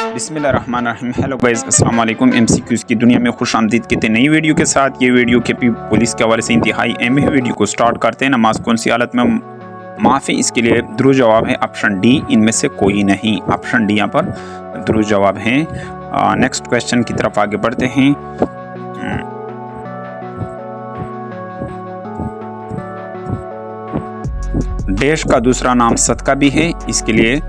बिस्मिल्लाहिर्रहमानिर्रहीम। Hello guys, अस्सलाम वालेकुम। MCQs की दुनिया में खुश आमदीद कहते हैं नई वीडियो के साथ। ये वीडियो के पुलिस के हवाले से इंतहाई अहम है। वीडियो को स्टार्ट करते हैं। नमाज कौन सी हालत में माफ़ी, इसके लिए दुरुस्त जवाब है ऑप्शन डी, इनमें से कोई नहीं। ऑप्शन डी यहाँ पर दुरुस्त जवाब है। नेक्स्ट क्वेश्चन की तरफ आगे बढ़ते हैं। डैश का दूसरा नाम सदका भी है, इसके लिए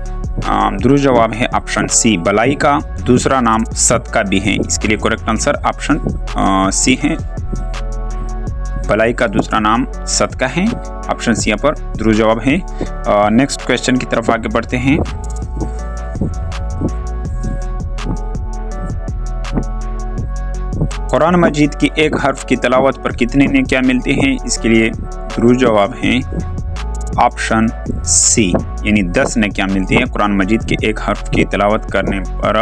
दुरुस्त जवाब है ऑप्शन सी। बलाई का दूसरा नाम सदका भी है, इसके लिए करेक्ट आंसर ऑप्शन सी है। बलाई का दूसरा नाम सदका है, ऑप्शन सी यहाँ पर दुरुस्त जवाब है। नेक्स्ट क्वेश्चन की तरफ आगे बढ़ते हैं। कुरान मजीद की एक हर्फ की तिलावत पर कितने नेकियां मिलती हैं, इसके लिए दुरुस्त जवाब है ऑप्शन सी, यानी 10 नेकियां मिलती हैं। कुरान मजीद के एक हर्फ की तिलावत करने पर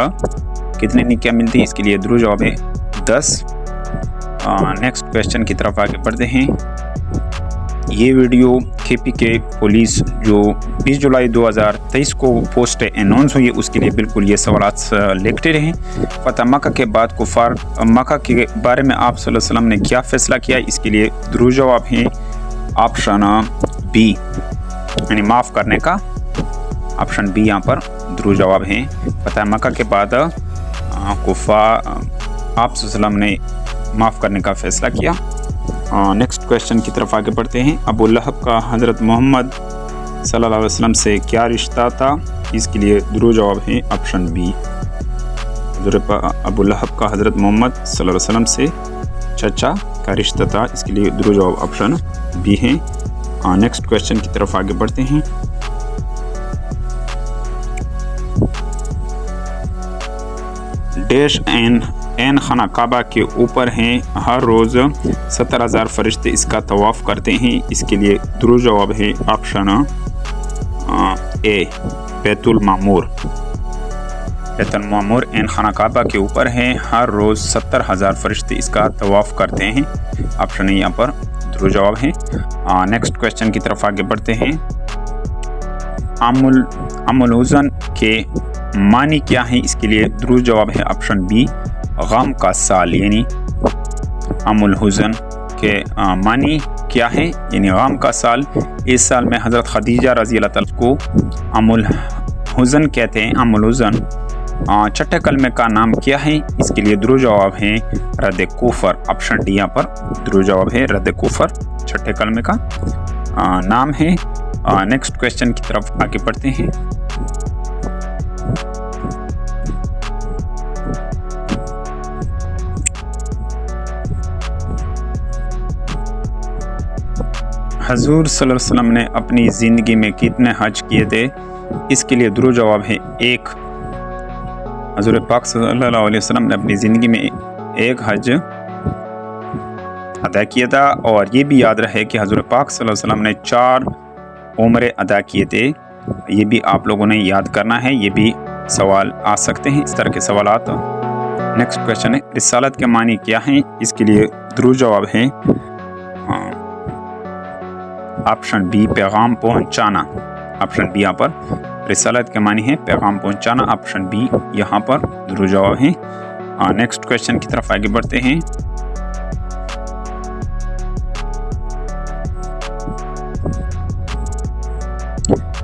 कितने नेकियां मिलती हैं, इसके लिए दुरुस्त जवाब है 10। नेक्स्ट क्वेश्चन की तरफ आगे बढ़ते हैं। ये वीडियो KP के पुलिस जो 20 जुलाई 2023 को पोस्ट अनाउंस हुई है, उसके लिए बिल्कुल ये सवाल लिखते रहें। फतह मक्का के बाद कुफार मक्का के बारे में आप सल्लल्लाहु अलैहि वसल्लम ने क्या फ़ैसला किया, इसके लिए दुरुस्त जवाब है ऑप्शन बी, यानी माफ़ करने का। ऑप्शन बी यहाँ पर दुरुस्त जवाब है। फतह मक्का के बाद कुफार आप सल्लल्लाहु अलैहि वसल्लम ने माफ़ करने का फ़ैसला किया। नेक्स्ट क्वेश्चन की तरफ आगे बढ़ते हैं। अबू लहब का हज़रत मोहम्मद सल्लल्लाहु अलैहि वसल्लम से क्या रिश्ता था, इसके लिए दुरुस्त जवाब है ऑप्शन बी। अबू लहब का हज़रत मोहम्मद सल्लल्लाहु अलैहि वसल्लम से चाचा का रिश्ता था, इसके लिए दुरुस्त जवाब ऑप्शन बी है। नेक्स्ट क्वेश्चन की तरफ आगे बढ़ते हैं। डैश एन खाना काबा के ऊपर हैं, हर रोज़ 70,000 फरिश्ते इसका तवाफ़ करते हैं, इसके लिए दुरुस्त जवाब है ऑप्शन ए, बैतुल मामूर। बैतुल मामूर एन खाना काबा के ऊपर है, हर रोज़ 70,000 फरिश्ते इसका तवाफ़ करते हैं, ऑप्शन ए यहाँ पर दुरुस्त जवाब है। नेक्स्ट क्वेश्चन की तरफ आगे बढ़ते हैं। अमुल हुज़न के मानी क्या है, इसके लिए दुरुस्त जवाब है ऑप्शन बी, गम का साल। यानी अमुल हुज़न के मानी क्या है, यानी गम का साल। इस साल में हज़रत खदीजा रज़ी अल्लाह तआला को अमुल हुज़न कहते हैं। अमुल हुज़न छठे कलमे का नाम क्या है, इसके लिए दुरुस्त जवाब है रद्द कुफर। ऑप्शन डी यहाँ पर दुरुस्त जवाब है, रद्द कुफर छठे कलमे का नाम है। नेक्स्ट क्वेश्चन की तरफ आगे बढ़ते हैं। हजूर सल्लल्लाहु अलैहि वसल्लम ने अपनी ज़िंदगी में कितने हज किए थे, इसके लिए दुरुस्त जवाब है 1। हजूर पाक सल्लल्लाहु अलैहि वसल्लम ने अपनी ज़िंदगी में एक हज अदा किया था। और ये भी याद रहे कि हजूर पाक सल्लल्लाहु अलैहि वसल्लम ने 4 उम्रे अदा किए थे, ये भी आप लोगों ने याद करना है। ये भी सवाल आ सकते हैं, इस तरह के सवालात। नेक्स्ट क्वेश्चन है, रिसालत के मानी क्या हैं, इसके लिए दुरुस्त जवाब है ऑप्शन बी, पैगाम पहुंचाना। ऑप्शन बी यहाँ पर रिसालत के मानी है पैगाम पहुंचाना, ऑप्शन बी यहाँ पर दुरुस्त जवाब है। नेक्स्ट क्वेश्चन की तरफ आगे बढ़ते हैं।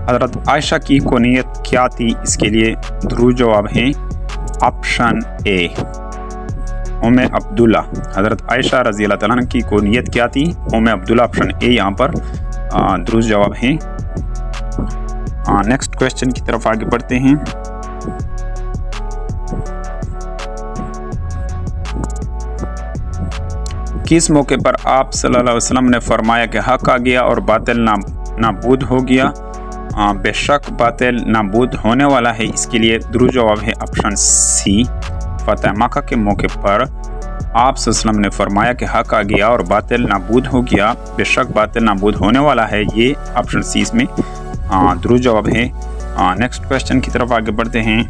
हज़रत आयशा की कुनियत क्या थी, इसके लिए दुरुस्त जवाब है ऑप्शन ए, उम्मे अब्दुल्ला। हज़रत आयशा रज़ी अल्लाह तआला की कुनियत क्या थी, उम्मे अब्दुल्ला। ऑप्शन ए यहाँ पर दुरुस्त जवाब है। नेक्स्ट क्वेश्चन की तरफ आगे बढ़ते हैं। किस मौके पर आप सल्लल्लाहु अलैहि वसल्लम ने फरमाया कि हक आ गया और बातिल नाबूद हो गया। बेशक बातिल नाबूद होने वाला है, इसके लिए दुरुस्त जवाब है ऑप्शन सी। फतह मक्का के मौके पर आप सल्लल्लाहु अलैहि वसल्लम ने फरमाया कि हक आ गया और बातिल नाबूद हो गया, बेशक बातिल नाबूद होने वाला है, ये ऑप्शन सी इसमें दुरुस्त जवाब है। नेक्स्ट क्वेश्चन की तरफ आगे बढ़ते हैं।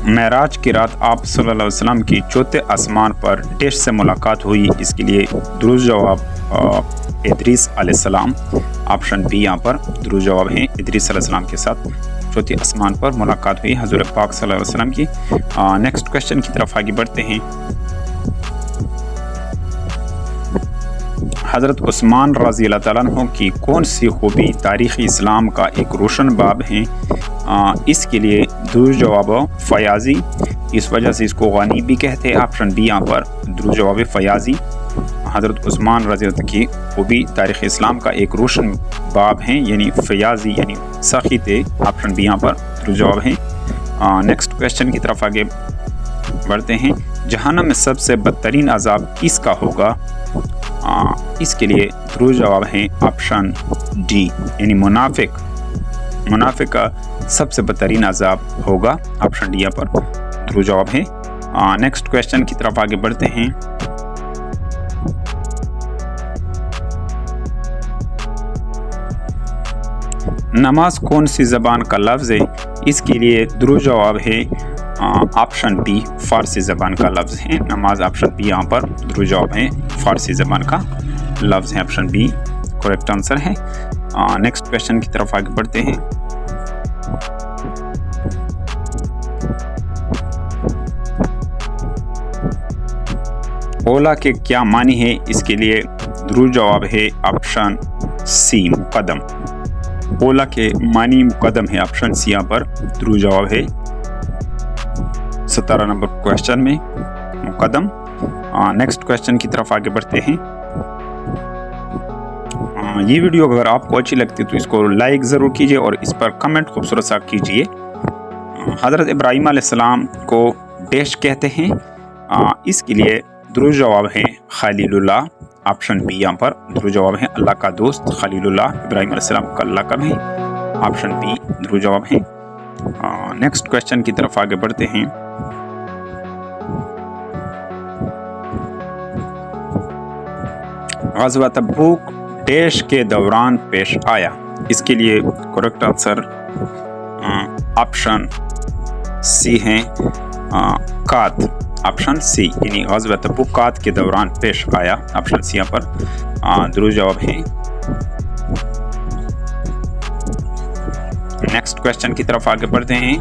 मेराज की रात आप सल्लल्लाहु अलैहि वसल्लम की चौथे आसमान पर डैश से मुलाकात हुई, इसके लिए दुरुस्त जवाब इदरीस अलैहिस्सलाम। ऑप्शन बी यहाँ पर दुरुस्त जवाब है, इदरीस अलैहिस्सलाम के साथ चौथी आसमान पर मुलाकात हुई हजूर पाक सल्लल्लाहु अलैहि वसल्लम की। नेक्स्ट क्वेश्चन की तरफ आगे बढ़ते हैं। हज़रत उस्मान रज़ी अल्लाह ताला अन्हु की कौन सी खूबी तारीख़ इस्लाम का एक रोशन बाब है? इसके लिए दुरुस्त जवाब फ़याज़ी, इस वजह से इसको गनी भी कहते हैं। ऑप्शन बी यहाँ पर दुरुस्त जवाब फ़याज़ी। हज़रत उस्मान रज़ी अल्लाह की खूबी तारीख़ इस्लाम का एक रोशन बाब हैं, यानी फ़याज़ी यानी सखी थे। ऑप्शन बी यहाँ पर दुरुस्त जवाब है। नेक्स्ट क्वेश्चन की तरफ आगे बढ़ते हैं। जहन्नम में सबसे बदतरीन अज़ाब किसका होगा? इसके लिए दुरुस्त जवाब है ऑप्शन डी, यानी मुनाफिक का सबसे बदतरीन अज़ाब होगा। ऑप्शन डी यहाँ पर दुरुस्त जवाब है। नेक्स्ट क्वेश्चन की तरफ आगे बढ़ते हैं। नमाज कौन सी ज़बान का लफ्ज़ है? इसके लिए दुरुस्त जवाब है ऑप्शन बी, फ़ारसी ज़बान का लफ्ज़ है नमाज। ऑप्शन बी यहाँ पर दुरुस्त जवाब है, फ़ारसी ज़बान का लफ्ज़ है। ऑप्शन बी करेक्ट आंसर है। नेक्स्ट क्वेश्चन की तरफ आगे बढ़ते हैं। ओला के क्या मानी है? इसके लिए दुरुस्त जवाब है ऑप्शन सी, मुक़द्दम। ओला के मानी मुक़द्दम है। ऑप्शन सी यहाँ पर दुरुस्त जवाब है। 17 नंबर क्वेश्चन में मुक़द्दम। नेक्स्ट क्वेश्चन की तरफ आगे बढ़ते हैं। ये वीडियो अगर आपको अच्छी लगती है तो इसको लाइक ज़रूर कीजिए और इस पर कमेंट खूबसूरत सा कीजिए। हज़रत इब्राहीम अलैहिस्सलाम को डैश कहते हैं? इसके लिए दुरुस्त जवाब है खलीलुल्लाह। ऑप्शन बी यहाँ पर दुरुस्त जवाब है, अल्लाह का दोस्त खलीलुल्लाह इब्राहीम अलैहिस्सलाम का लक़ब है। ऑप्शन बी दुरुस्त जवाब है। नेक्स्ट क्वेश्चन की तरफ आगे बढ़ते हैं। ग़ज़वा तबूक डैश के दौरान पेश आया? इसके लिए करेक्ट आंसर ऑप्शन सी है, कात। ऑप्शन सी यानी ग़ज़वा तबूक कात के दौरान पेश आया। ऑप्शन सी यहाँ पर दुरुस्त जवाब है। नेक्स्ट क्वेश्चन की तरफ आगे बढ़ते हैं।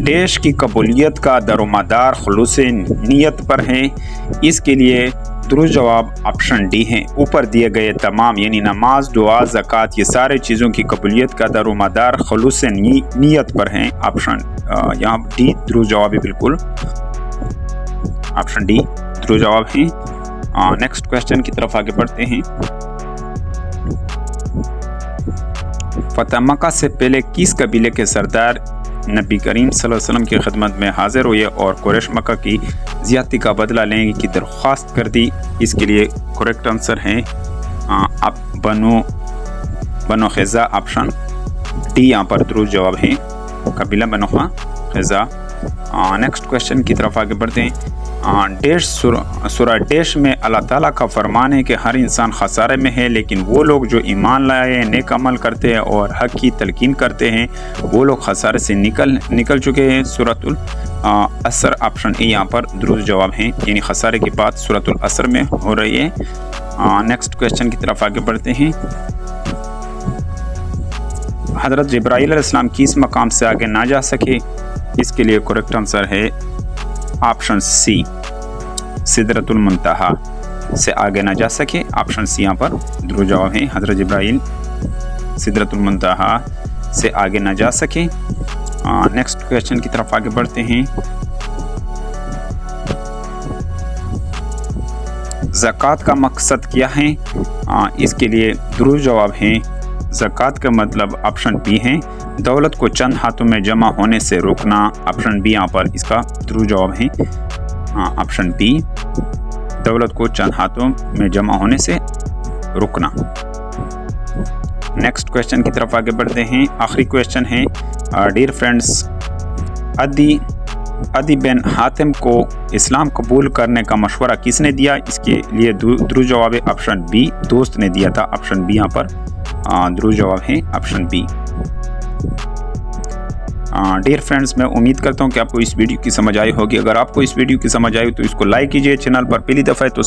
डैश की कबूलियत का दरोमदार खुलूस नियत पर है? इसके लिए दुरुस्त जवाब ऑप्शन डी है, ऊपर दिए गए तमाम यानी नमाज, दुआ, ज़कात ये सारे चीज़ों की कबूलियत का दरोमदार खुलूस नियत पर है। ऑप्शन यहाँ डी दुरुस्त जवाब है, बिल्कुल ऑप्शन डी दुरुस्त जवाब है। नेक्स्ट क्वेश्चन की तरफ आगे बढ़ते हैं। फतह मक्का से पहले किस कबीले के सरदार नबी करीम सल्लल्लाहु अलैहि वसल्लम की खिदमत में हाजिर हुए और कुरैश मक्का की ज़्यादती का बदला लेने की दरख्वास्त कर दी? इसके लिए करेक्ट आंसर है आप बनो ख़ज़ा। ऑप्शन डी यहाँ पर दुरुस्त जवाब है, कबीला बनो ख़ज़ा। नेक्स्ट क्वेश्चन की तरफ आगे बढ़ते हैं। डैश सूरह डैश में अल्लाह ताला का फरमान है कि हर इंसान खसारे में है, लेकिन वो लोग जो ईमान लाए, नेक अमल करते हैं और हक की तलकीन करते हैं वो लोग खसारे से निकल चुके हैं। सूरतुल असर ऑप्शन ए यहाँ पर दुरुस्त जवाब है, यानी खसारे की बात सूरतुल असर में हो रही है। नेक्स्ट क्वेश्चन की तरफ आगे बढ़ते हैं। हज़रत जिब्राईल अलैहिस्सलाम किस मकाम से आगे ना जा सके? इसके लिए करेक्ट आंसर है ऑप्शन सी, सिदरतुल मुंतहा से आगे ना जा सके। ऑप्शन सी यहाँ पर दुरुस्त जवाब है, हज़रत जिब्राईल सिदरतुल मुंतहा से आगे ना जा सके। नेक्स्ट क्वेश्चन की तरफ आगे बढ़ते हैं। ज़कात का मकसद क्या है? इसके लिए दुरुस्त जवाब है, ज़कात का मतलब ऑप्शन बी है, दौलत को चंद हाथों में जमा होने से रोकना। ऑप्शन बी यहाँ पर इसका दुरुस्त जवाब है, ऑप्शन बी, दौलत को चंद हाथों में जमा होने से रोकना। नेक्स्ट क्वेश्चन की तरफ आगे बढ़ते हैं। आखिरी क्वेश्चन है, डियर फ्रेंड्स, अदी बिन हातिम को इस्लाम कबूल करने का मशवरा किसने दिया? इसके लिए दुरुस्त जवाब है ऑप्शन बी, दोस्त ने दिया था। ऑप्शन बी यहाँ पर दुरुस्त जवाब है, ऑप्शन बी। डियर फ्रेंड्स, मैं उम्मीद करता हूँ कि आपको इस वीडियो की समझ आई होगी। अगर आपको इस वीडियो की समझ आई तो इसको लाइक कीजिए। चैनल पर पहली दफ़ा है तो